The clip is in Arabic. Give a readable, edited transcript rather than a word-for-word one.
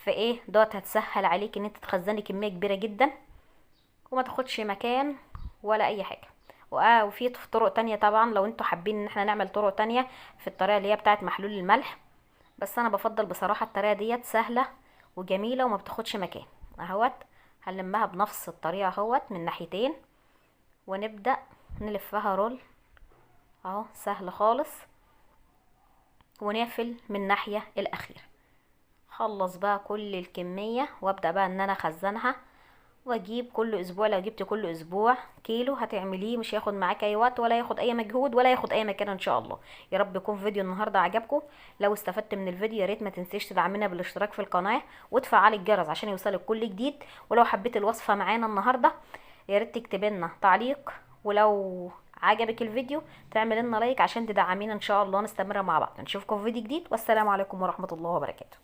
فايه دوت هتسهل عليك ان انت تخزني كميه كبيره جدا وما تاخدش مكان ولا اي حاجه. وفي طرق تانية طبعا لو انتوا حابين ان احنا نعمل طرق تانية في الطريقه اللي هي بتاعه محلول الملح، بس انا بفضل بصراحه الطريقه ديت سهله وجميله وما بتاخدش مكان. اهوت هنلمها بنفس الطريقه اهوت من ناحيتين، ونبدا نلفها رول اهو سهل خالص، ونقفل من الناحيه الاخيره. خلص بقى كل الكميه وابدا بقى ان انا اخزنها، واجيب كل اسبوع. لو جبت كل اسبوع كيلو هتعمليه مش هياخد معاك اي وقت ولا ياخد اي مجهود ولا ياخد اي مكان ان شاء الله. يا رب يكون فيديو النهارده عجبكم. لو استفدت من الفيديو يا ريت ما تنسيش تدعمنا بالاشتراك في القناه وتفعلي الجرس عشان يوصلك كل جديد. ولو حبيت الوصفه معانا النهارده يا ريت تكتب لنا تعليق، ولو عجبك الفيديو تعمل لنا لايك عشان تدعمينا ان شاء الله نستمر مع بعض. نشوفكم في فيديو جديد، والسلام عليكم ورحمه الله وبركاته.